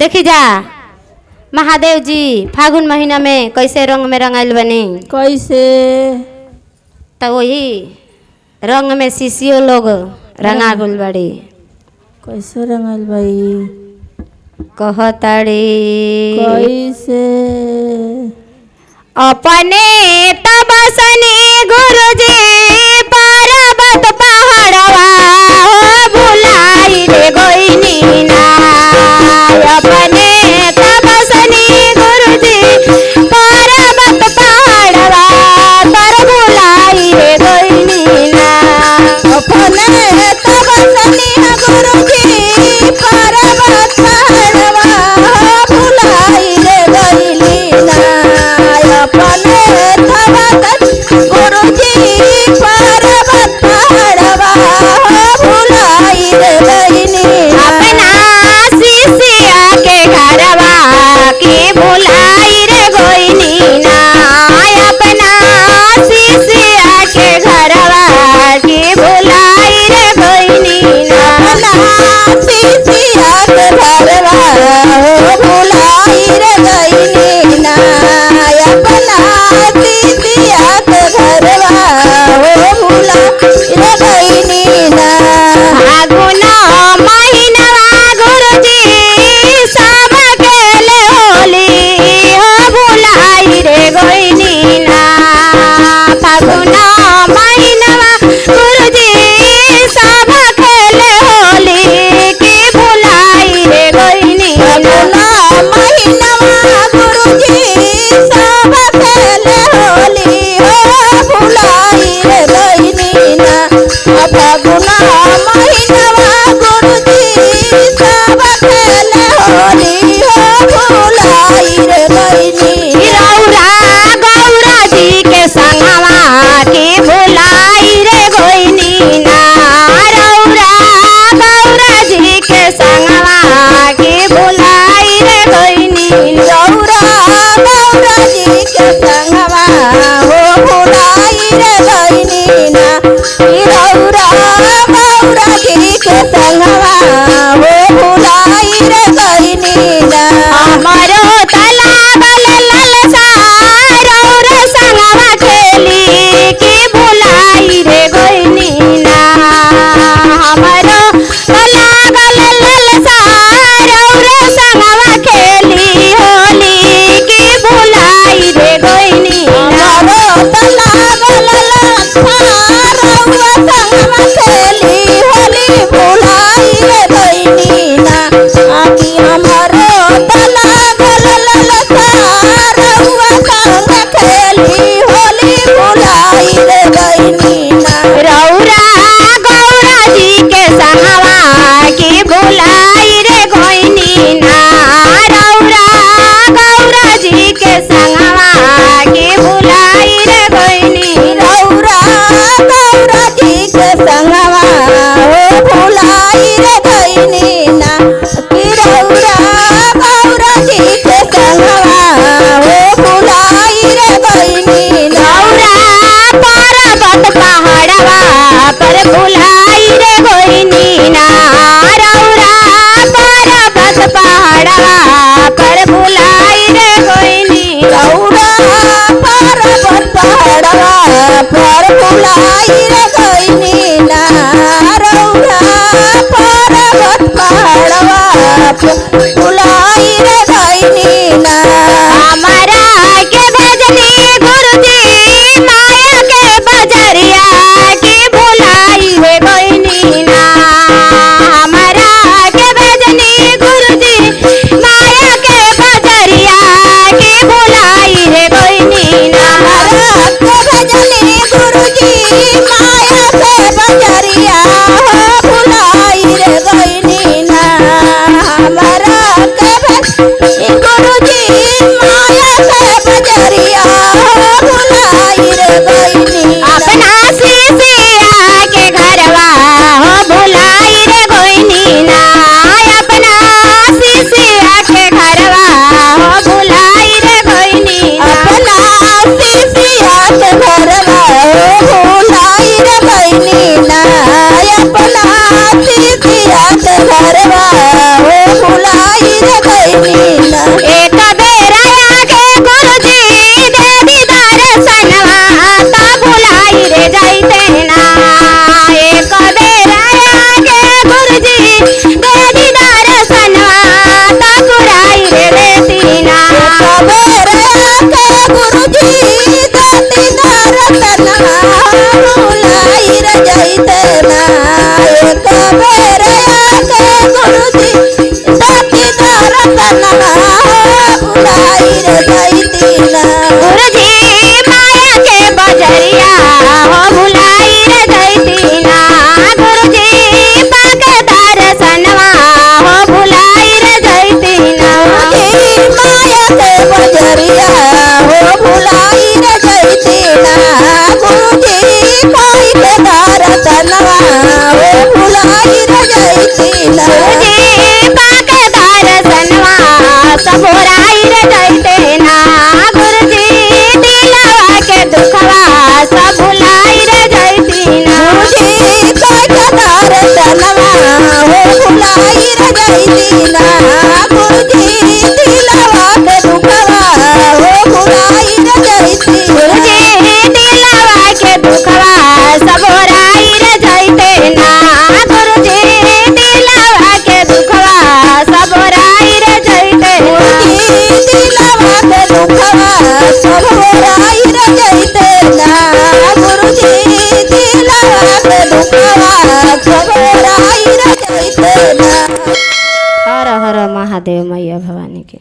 देखी जा महादेव जी फागुन महीना में कैसे रंग में रंगाइल बनी। कैसे? तो वही रंग में शिशियो लोग रंगा गुल बड़ी। कैसे रंगाइल भाई? कहताड़ी कैसे? अपने तबसनी गुरुजी पर्वत पहाड़वा भुलाई रे गोइनी ना। अपने तबसनी गुरुजी पर्वत पहाड़वा पर भुलाई रे गोइनी ना। अपने तबसनी गुरुजी पर्वत पहाड़वा भुलाई रे गइली ना। अपने तबसनी गुरुजी पर्वत पहाड़वा भुलाई रे गइली ना। अपना शिष्या के घरवा के भुलाई रे गोइनी ना। अपना शिष्या के घरवा के भुलाई रे गोइनी ना। अपना शिष्या के घरवा भुलाई रे गइली ना। अपना शिष्या के घरवा भुलाई रे गइली ना। फागुन महीनवा गुरुजी सब खेले होली हो भुलाई रे गोइनी ना। फागुन महीनवा गुरुजी सब खेले होली के भुलाई रे गोइनी ना। फागुन महीनवा गुरुजी सब खेले होली हो भुलाई रे गइली ना। फागुन महीनवा गुरुजी सब खेले होली हो भुलाई रे गइली ना। रौरा गौरा जी के संगवा के भुलाई रे गोइनी ना। रौरा गौरा जी के संगवा के भुलाई रे गोइनी ना। रौरा गौरा जी के संगवा हो भुलाई रे गइली ना। रौरा गौरा जी के संगवा हो भुलाई रे गइली ना। हमारो तालाब ललसा रौरा संगवा खेली के भुलाई रे गोइनी ना। हमारो तालाब ललसा रौरा संगवा खेली होली के भुलाई रे गोइनी ना। हमारो तालाब ललसा रौरा संगवा खेली होली भुलाई रे गइली ना। आकी हमारो तालाब ललसा रौरा संगवा खेली होली भुलाई रे गइली ना। रौरा गौरा जी के संगवा के भुलाई रे गोइनी ना। रौरा गौरा जी के संगवा के भुलाई रे गोइनी ना। रौरा गौरा जी के संगवा हो भुलाई रे गइली ना। कि रौरा गौरा जी के संगवा हो भुलाई रे गइली ना। रौरा पर्वत पहाड़वा पर भुलाई रे गोइनी ना। रौरा पर्वत पहाड़वा पर भुलाई रे गोइनी ना। रौरा पर्वत पहाड़वा पर भुलाई रे गइली ना। रौरा पर्वत पहाड़वा पर भुलाई रे गइली ना। हमारा के भजनी गुरुजी माया के बजरिया के भुलाई रे गोइनी ना। हमारा के भजनी गुरुजी माया के बजरिया के भुलाई रे गोइनी ना। हमारा के भजनी गुरुजी माया के बजरिया हो भुलाई रे गइली ना। हमारा के भजनी गुरु गईनी ना एक बेरा आके गुरुजी दे दीदार सनवा ता भुलाई रे जाइते ना एक बेरा आके गुरुजी दे दीदार सनवा ता भुलाई रे लेती ना कबेरे के गुरुजी देती दर्शनवा भुलाई रे जैते ना एक बेरे के गुरुजी देती दर्शनवा भुलाई रे जैती ना गुरुजी माया के बजरिया हो भुलाई रे जैती ना गुरुजी पाक दर्शनवा हो भुलाई रे जैती ना माया के बजरिया हो भुलाई रे जैती ना गुरुजी पाई के दर्शनवा हो भुलाई रे जैती ना गुरुजी पाक दर्शनवा सब भुलाई रे जैते ना गुरुजी दिलवा के दुखवा सब भुलाई रे जैती ना गुरुजी पाई के दर्शनवा हो भुलाई रे जैती ना गुरुजी दिलवा के दुखवा हो भुलाई रे जैती गुरुजी दिलवा के दुखवा सब भुलाई रे जैते ना गुरुजी दिलवा के दुखवा सब भुलाई रे जैते ना दिलवा के दुखवा सब भुलाई रे जैते ना गुरुजी दिलवा के दुखवा सब भुलाई रे जैते ना। हर हर महादेव मैया भवानी के।